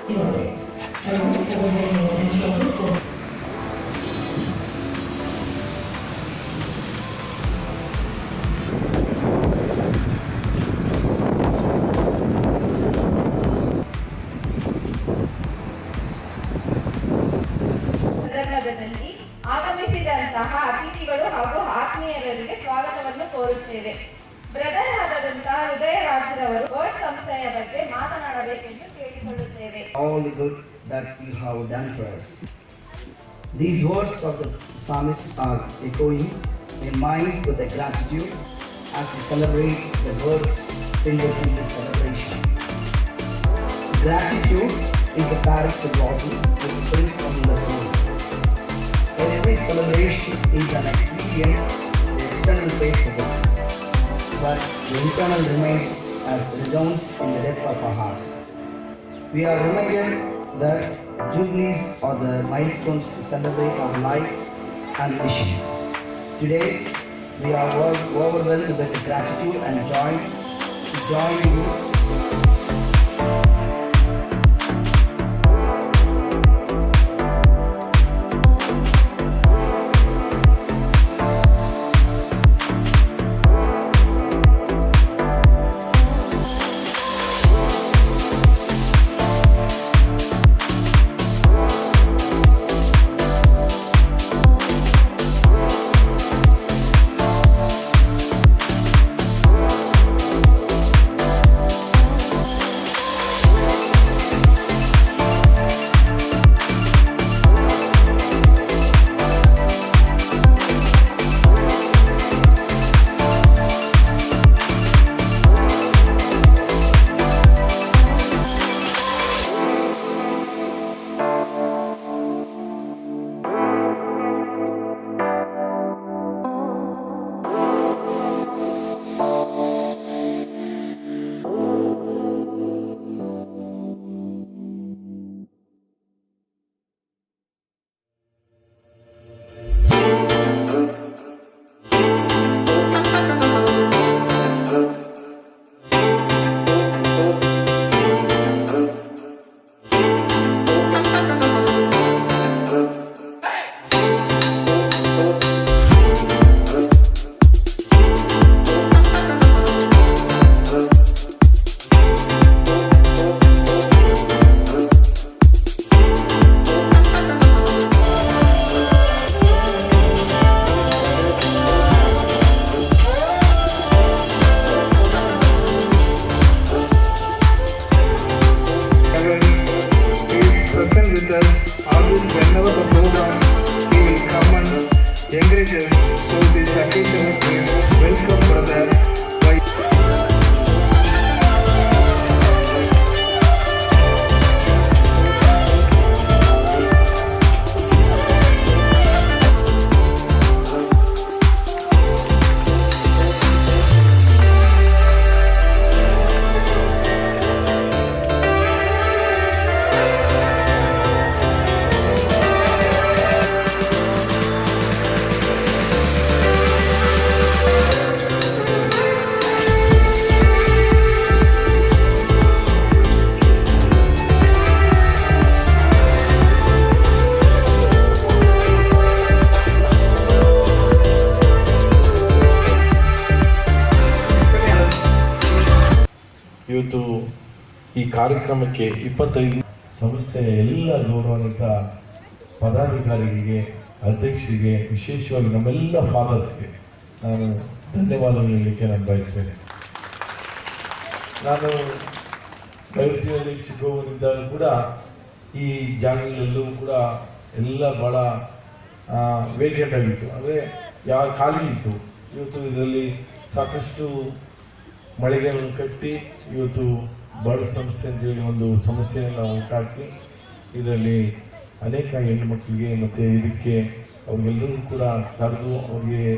ಸಂದರ್ಭದಲ್ಲಿ ಆಗಮಿಸಿದಂತಹ ಅತಿಥಿಗಳು ಹಾಗೂ ಆತ್ಮೀಯರಿಗೆ ಸ್ವಾಗತವನ್ನು ಕೋರುತ್ತೇವೆ. ಬ್ರದರ್ ಆದಂತಹ ಹೃದಯರಾಜ್ರವರು ಗೋಲ್ಡ್ ಸಂಸ್ಥೆಯ ಬಗ್ಗೆ ಮಾತನಾಡಬೇಕೆಂದು ಕೇಳಿಕೊಳ್ಳುತ್ತೇವೆ. All the good that you have done for us. These words of the psalmist are echoing in mind with the gratitude as we celebrate the Lord's Silver Jubilee celebration. Gratitude is the character blossom that springs from the soul. Every celebration is an experience, the external face of it, but the internal remains as resounds in the depth of our hearts. We are reminded that jubilees are the milestones to celebrate our life and mission. Today, we are overwhelmed with gratitude and joy to join you. Whenever the program, he will come and encourage us. So this occasion is welcome, brother. ಇವತ್ತು ಈ ಕಾರ್ಯಕ್ರಮಕ್ಕೆ 25 ಸಂಸ್ಥೆಯ ಎಲ್ಲ ಗೌರವಾನ್ವಿತ ಪದಾಧಿಕಾರಿಗಳಿಗೆ, ಅಧ್ಯಕ್ಷರಿಗೆ, ವಿಶೇಷವಾಗಿ ನಮ್ಮೆಲ್ಲ ಫಾದರ್ಸ್ಗೆ ನಾನು ಧನ್ಯವಾದಗಳು ಹೇಳಲಿಕ್ಕೆ ನಾನು ಬಯಸ್ತೇನೆ. ನಾನು ಪ್ರವೃತ್ತಿಯಲ್ಲಿ ಚಿಕ್ಕವನಿದ್ದಾಗ ಕೂಡ ಈ ಜಾಗಗಳಲ್ಲೂ ಕೂಡ ಎಲ್ಲ ಭಾಳ ವೇಕೆಂಟ್ ಆಗಿತ್ತು, ಅಂದರೆ ಖಾಲಿ ಇತ್ತು. ಇವತ್ತು ಇದರಲ್ಲಿ ಸಾಕಷ್ಟು ಮಳಿಗೆಗಳನ್ನು ಕಟ್ಟಿ ಇವತ್ತು ಬಡ ಸಂಸ್ಥೆ ಅಂತೇಳಿ ಒಂದು ಸಮಸ್ಯೆಯನ್ನು ಉಂಟಾಕಿ ಇದರಲ್ಲಿ ಅನೇಕ ಹೆಣ್ಣು ಮಕ್ಕಳಿಗೆ ಮತ್ತು ಇದಕ್ಕೆ ಅವ್ರಿಗೆಲ್ಲರಿಗೂ ಕೂಡ ಕರೆದು ಅವ್ರಿಗೆ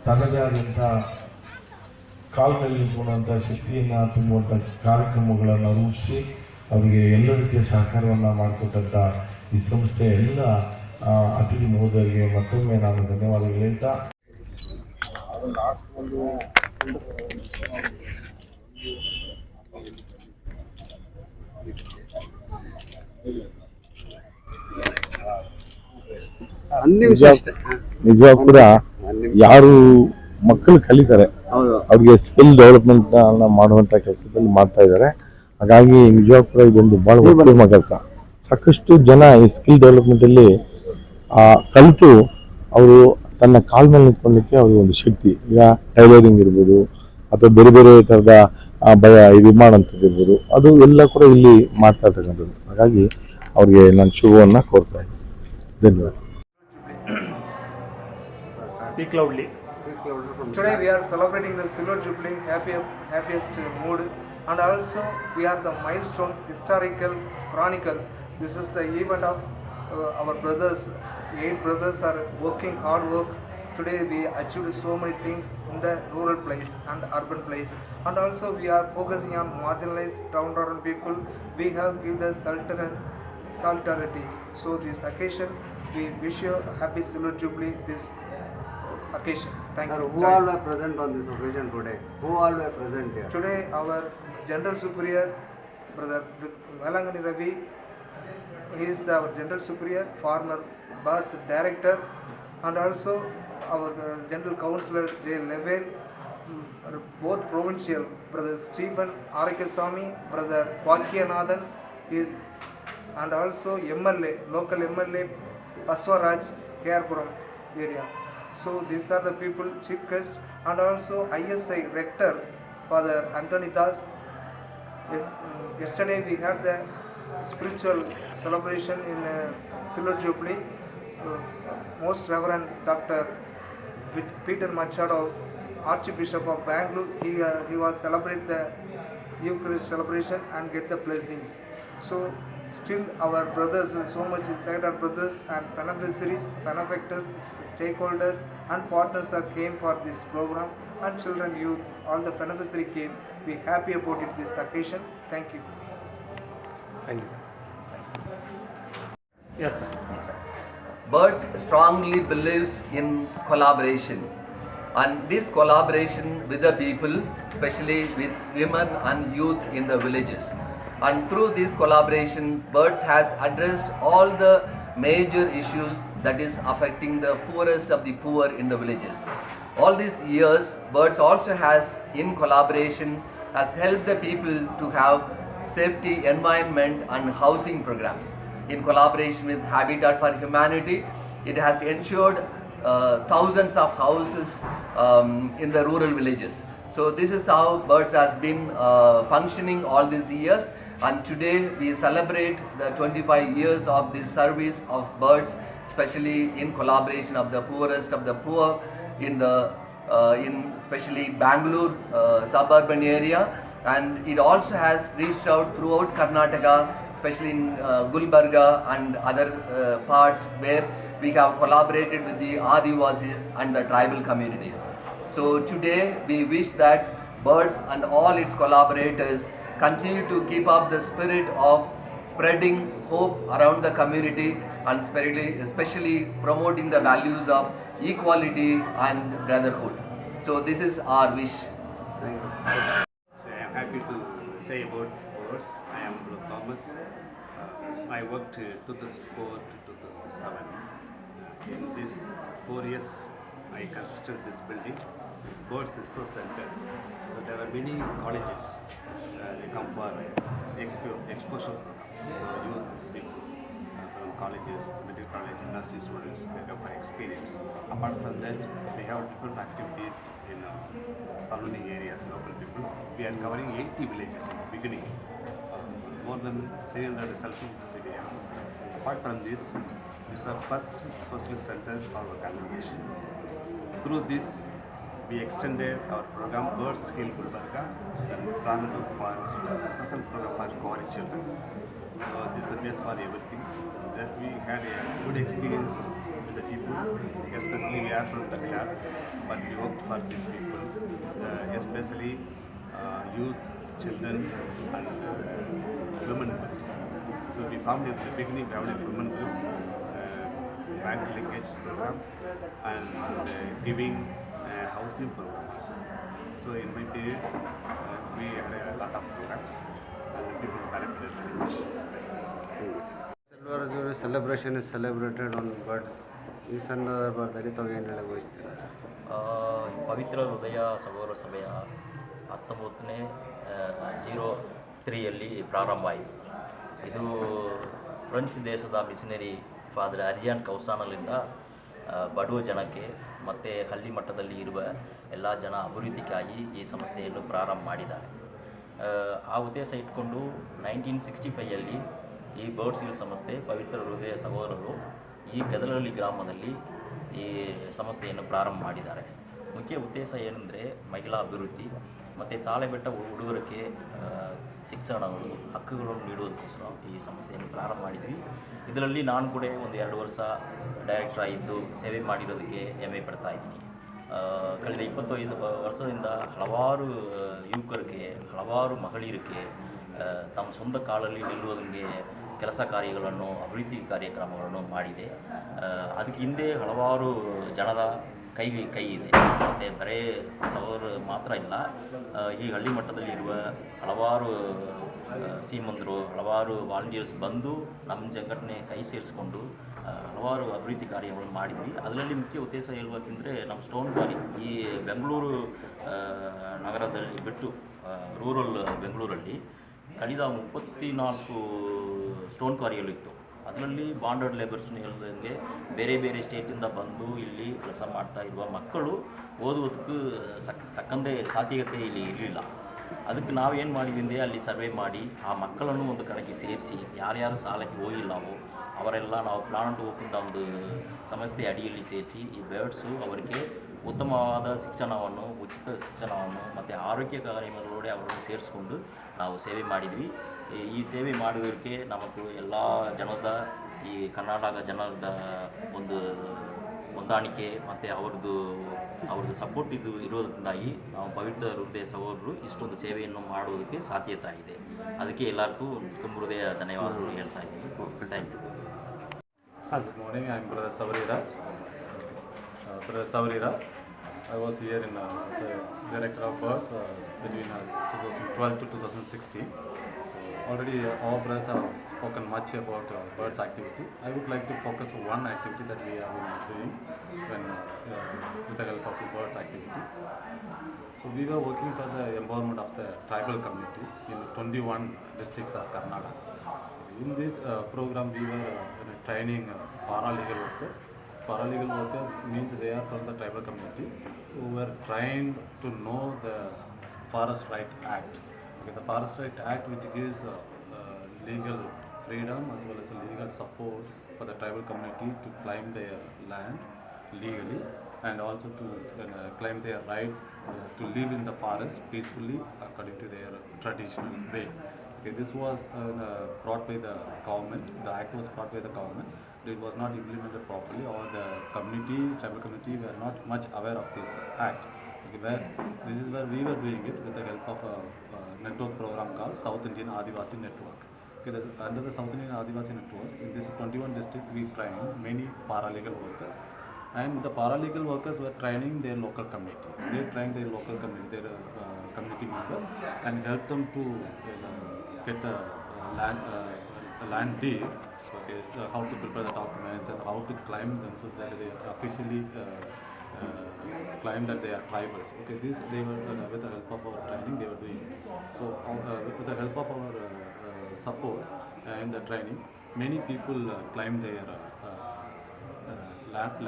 ತನ್ನದೇ ಆದಂಥ ಕಾಲಿನಲ್ಲಿ ನಿಂತ್ಕೊಳ್ಳುವಂಥ ಶಕ್ತಿಯನ್ನು ತುಂಬುವಂಥ ಕಾರ್ಯಕ್ರಮಗಳನ್ನು ರೂಪಿಸಿ ಅವರಿಗೆ ಎಲ್ಲ ರೀತಿಯ ಸಹಕಾರವನ್ನು ಮಾಡಿಕೊಟ್ಟಂಥ ಈ ಸಂಸ್ಥೆಯ ಎಲ್ಲ ಅತಿಥಿ ಮಹೋದಯರಿಗೆ ಮತ್ತೊಮ್ಮೆ ನಾನು ಧನ್ಯವಾದಗಳು ಹೇಳ್ತಾ ನಿಜವಾಗ ಕೂಡ ಯಾರು ಮಕ್ಕಳು ಕಲಿತಾರೆ ಅವ್ರಿಗೆ ಸ್ಕಿಲ್ ಡೆವಲಪ್ಮೆಂಟ್ ಮಾಡುವಂತ ಕೆಲಸದಲ್ಲಿ ಮಾಡ್ತಾ ಇದ್ದಾರೆ. ಹಾಗಾಗಿ ನಿಜವಾಗ ಕೂಡ ಇದೊಂದು ಬಹಳ ಉತ್ತಮ ಕೆಲಸ. ಸಾಕಷ್ಟು ಜನ ಈ ಸ್ಕಿಲ್ ಡೆವಲಪ್ಮೆಂಟ್ ಅಲ್ಲಿ ಕಲಿತು ಅವರು ತನ್ನ ಕಾಲ ಮೇಲೆ ನಿಂತ್ಕೊಳ್ಳಿಕ್ಕೆ ಅವ್ರಿಗೆ ಒಂದು ಶಕ್ತಿ, ಈಗ ಟೈಲರಿಂಗ್ ಇರ್ಬೋದು ಅಥವಾ ಬೇರೆ ಬೇರೆ ತರದ ಇದು ಮಾಡೋಂಥದ್ದು ಇರ್ಬೋದು, ಅದು ಎಲ್ಲ ಕೂಡ ಇಲ್ಲಿ ಮಾಡ್ತಾ ಇರ್ತಕ್ಕಂಥದ್ದು. ಹಾಗಾಗಿ ಅವ್ರಿಗೆ ನಾನು ಶುಭವನ್ನ ಕೋರ್ತಾ ಇದ್ದೀನಿ. ಧನ್ಯವಾದ. Speak loudly. Today we are celebrating the Silver Jubilee, happiest mood, and also we are the milestone, historical, chronicle. This is the event of our brothers. 8 brothers are working hard work. Today we achieved so many things in the rural place and urban place, and also we are focusing on marginalized downtrodden people. We have give the solidarity. So this occasion we wish you a happy Silver Jubilee this occasion. Thank you. Who all were present on this occasion today? Who all were present here? Today our General Superior, Brother Valangani Ravi, he is our General Superior, former BARS Director, and also our General Councillor J. Level, both provincial, Brother Stephen Arakasamy, Brother Vakyanathan is, and also MLA, local MLA Paswaraj, Kerpuram area. So these are the people, chief guest, and also ISI Rector, Father Anthony Das. Yesterday we had the spiritual celebration in Silver Jubilee. Most Reverend Dr. Peter Machado, Archbishop of Bangalore, he was celebrate the Eucharist celebration and get the blessings. So still our brothers, so much inside our brothers and beneficiaries, benefactors, stakeholders and partners that came for this program, and children, youth, all the beneficiary came. We happy about it this occasion. Thank you. Thank you, sir. Yes, sir. BIRDS strongly believes in collaboration, and this collaboration with the people, especially with women and youth in the villages. And through this collaboration, BIRDS has addressed all the major issues that is affecting the poorest of the poor in the villages. All these years, BIRDS also has, in collaboration, has helped the people to have safety, environment and housing programs. In collaboration with Habitat for Humanity, it has ensured thousands of houses in the rural villages. So this is how BIRDS has been functioning all these years. And today we celebrate the 25 years of this service of BIRDS, especially in collaboration of the poorest of the poor in the especially Bangalore suburban area, and it also has reached out throughout Karnataka, especially in Gulbarga and other parts where we have collaborated with the Adivasis and the tribal communities. So today we wish that BIRDS and all its collaborators continue to keep up the spirit of spreading hope around the community and especially promoting the values of equality and brotherhood. So this is our wish. Thank you. So I am happy to say about BIRDS. I am Thomas. I worked 2004 to 2007. In these 4 years, I constructed this building. This BIRDS Resource Center. So there are many colleges. They come for exposure program. So youth people from colleges, medical college, nursery students, they come for experience. Apart from that, we have different activities in surrounding areas, local people. We are covering 80 villages in the beginning. More than 300 self-help we have. Apart from this is our first social center for our congregation. Through this, we extended our program BIRDS Skill Gulbarga, then ran for special program for Kori children. So this is the best for everything. That we had a good experience with the people, especially we are from Dakar, but we worked for these people, especially youth, children and women groups. So we found at the beginning we have a women groups, bank linkage program and giving housing program also. So in my period, we had a lot of programs and people benefited very much. Silver Jubilee celebration is celebrated on BIRDS ಈ ಸಂದರ್ಭದಲ್ಲಿ ತಾವು ಏನು ಹೇಳಕ್ಕೆ ಬಯಸ್ತೀರಾ? ಪವಿತ್ರ ಹೃದಯ ಸಹೋದರ ಸಭೆಯ 1903ಯಲ್ಲಿ ಪ್ರಾರಂಭ ಆಯಿತು. ಇದು ಫ್ರೆಂಚ್ ದೇಶದ ಮಿಷನರಿ ಫಾದರ್ ಅರಿಯಾನ್ ಕೌಸಾನಲ್ಲಿಂದ ಬಡವ ಜನಕ್ಕೆ ಮತ್ತು ಹಳ್ಳಿ ಮಟ್ಟದಲ್ಲಿ ಇರುವ ಎಲ್ಲ ಜನ ಅಭಿವೃದ್ಧಿಗಾಗಿ ಈ ಸಂಸ್ಥೆಯನ್ನು ಪ್ರಾರಂಭ ಮಾಡಿದ್ದಾರೆ. ಆ ಉದ್ದೇಶ ಇಟ್ಕೊಂಡು 1965ಯಲ್ಲಿ ಈ ಬರ್ಡ್ಸ್ ಹಿಲ್ ಸಂಸ್ಥೆ ಪವಿತ್ರ ಹೃದಯ ಸಹೋದರರು ಈ ಗದಲಹಳ್ಳಿ ಗ್ರಾಮದಲ್ಲಿ ಈ ಸಂಸ್ಥೆಯನ್ನು ಪ್ರಾರಂಭ ಮಾಡಿದ್ದಾರೆ. ಮುಖ್ಯ ಉದ್ದೇಶ ಏನೆಂದರೆ ಮಹಿಳಾ ಅಭಿವೃದ್ಧಿ ಮತ್ತು ಸಾಲೆಬೆಟ್ಟ ಹುಡುಗರಿಗೆ ಶಿಕ್ಷಣಗಳು ಹಕ್ಕುಗಳನ್ನು ನೀಡುವುದಕ್ಕೋಸ್ಕರ ಈ ಸಂಸ್ಥೆಯನ್ನು ಪ್ರಾರಂಭ ಮಾಡಿದ್ವಿ. ಇದರಲ್ಲಿ ನಾನು ಕೂಡ ಒಂದು 2 ವರ್ಷ ಡೈರೆಕ್ಟರ್ ಆಗಿದ್ದು ಸೇವೆ ಮಾಡಿರೋದಕ್ಕೆ ಹೆಮ್ಮೆ ಪಡ್ತಾ ಇದ್ದೀನಿ. ಕಳೆದ 25 ವರ್ಷದಿಂದ ಹಲವಾರು ಯುವಕರಿಗೆ ಹಲವಾರು ಮಹಿಳೆಯರಿಗೆ ತಮ್ಮ ಸ್ವಂತ ಕಾಲಲ್ಲಿ ನಿಲ್ಲುವುದಕ್ಕೆ ಕೆಲಸ ಕಾರ್ಯಗಳನ್ನು ಅಭಿವೃದ್ಧಿ ಕಾರ್ಯಕ್ರಮಗಳನ್ನು ಮಾಡಿದೆ. ಅದಕ್ಕೆ ಹಿಂದೆ ಹಲವಾರು ಜನರ ಕೈ ಇದೆ. ಮತ್ತು ಬರೇ ಸಹೋದರ ಮಾತ್ರ ಇಲ್ಲ, ಈ ಹಳ್ಳಿ ಮಟ್ಟದಲ್ಲಿ ಇರುವ ಹಲವಾರು ಶ್ರೀಮಂತರು ಹಲವಾರು ವಾಲಂಟಿಯರ್ಸ್ ಬಂದು ನಮ್ಮ ಸಂಘಟನೆ ಕೈ ಸೇರಿಸ್ಕೊಂಡು ಹಲವಾರು ಅಭಿವೃದ್ಧಿ ಕಾರ್ಯಗಳನ್ನು ಮಾಡಿದ್ವಿ. ಅದರಲ್ಲಿ ಮುಖ್ಯ ಉದ್ದೇಶ ಹೇಳ್ಬೇಕೆಂದರೆ ನಮ್ಮ ಸ್ಟೋನ್ ಕ್ವಾರಿ ಈ ಬೆಂಗಳೂರು ನಗರದಲ್ಲಿ ಬಿಟ್ಟು ರೂರಲ್ ಬೆಂಗಳೂರಲ್ಲಿ ಕಳೆದ 34 ಸ್ಟೋನ್ ಕ್ವಾರಿಗಳಿತ್ತು. ಅದರಲ್ಲಿ ಬಾಂಡೆಡ್ ಲೇಬರ್ಸ್ ಹೇಳ್ದಂಗೆ ಬೇರೆ ಬೇರೆ ಸ್ಟೇಟಿಂದ ಬಂದು ಇಲ್ಲಿ ಕೆಲಸ ಮಾಡ್ತಾ ಇರುವ ಮಕ್ಕಳು ಓದುವುದಕ್ಕೂ ತಕ್ಕಂತೆ ಸಾಧ್ಯತೆ ಇಲ್ಲಿ ಇರಲಿಲ್ಲ. ಅದಕ್ಕೆ ನಾವೇನು ಮಾಡಿದ್ವಿ ಅಲ್ಲಿ ಸರ್ವೆ ಮಾಡಿ ಆ ಮಕ್ಕಳನ್ನು ಒಂದು ಕಡೆಗೆ ಸೇರಿಸಿ ಯಾರ್ಯಾರು ಸಾಲಕ್ಕೆ ಹೋಗಿಲ್ಲವೋ ಅವರೆಲ್ಲ ನಾವು ಪ್ಲಾನ್ ಟು ಓಪನ್ ಒಂದು ಸಂಸ್ಥೆ ಅಡಿಯಲ್ಲಿ ಸೇರಿಸಿ ಈ ಬರ್ಡ್ಸು ಅವರಿಗೆ ಉತ್ತಮವಾದ ಶಿಕ್ಷಣವನ್ನು ಉಚಿತ ಶಿಕ್ಷಣವನ್ನು ಮತ್ತು ಆರೋಗ್ಯ ಕಾರ್ಯಕ್ರಮಗಳೊಡೆ ಅವರನ್ನು ಸೇರಿಸ್ಕೊಂಡು ನಾವು ಸೇವೆ ಮಾಡಿದ್ವಿ. ಈ ಸೇವೆ ಮಾಡೋದಕ್ಕೆ ನಮಗೆ ಎಲ್ಲ ಜನದ ಈ ಕರ್ನಾಟಕ ಜನದ ಒಂದು ಹೊಂದಾಣಿಕೆ ಮತ್ತು ಅವ್ರದ್ದು ಸಪೋರ್ಟ್ ಇರೋದ್ರಿಂದಾಗಿ ನಾವು ಪವಿತ್ರ ಹೃದಯ ಸಹೋದರರು ಇಷ್ಟೊಂದು ಸೇವೆಯನ್ನು ಮಾಡುವುದಕ್ಕೆ ಸಾಧ್ಯತೆ ಇದೆ. ಅದಕ್ಕೆ ಎಲ್ಲರಿಗೂ ತುಂಬ ಹೃದಯ ಧನ್ಯವಾದಗಳು ಹೇಳ್ತಾ ಇದ್ದೀನಿ. Thank you. Good morning, I am Brother Savarira. Brother Savarira, I was here in as a director of birds between 2012 to 2016. Already all brothers have spoken much about birds activity. I would like to focus on one activity that we have been doing with the help of the birds activity. So we were working for the empowerment of the tribal community in 21 districts of Karnataka. In this program we were training paralegal workers. Paralegal workers means they are from the tribal community who were trained to know the Forest Right Act. Okay, the Forest Right Act, which gives legal freedom as well as legal support for the tribal community to claim their land legally and also to claim their rights to live in the forest peacefully according to their traditional way. Okay, this was brought by the government. The act was brought by the government. It was not implemented properly, or the community, tribal community, were not much aware of this act. Okay, this is where we were doing it with the help of a network program called South Indian Adivasi Network. Okay, under the South Indian Adivasi Network, in this 21 districts, we trained many paralegal workers, and the paralegal workers were training their local community. They trained their local community, their community members, and helped them to get a land deed. Okay, how to prepare the documents and how to claim themselves that they are officially claim that they are tribals. Okay, this they were with the help of our training they were doing. So with the help of our support and the training, many people claim their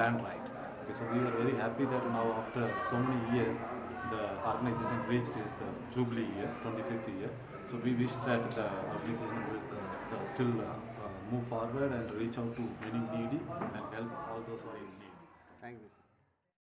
land right. Okay, so we are very happy that now after so many years the organization reached its Jubilee year, 25th year. So we wish that the organization will still move forward and reach out to many needy and help all those who are in need. Thank you.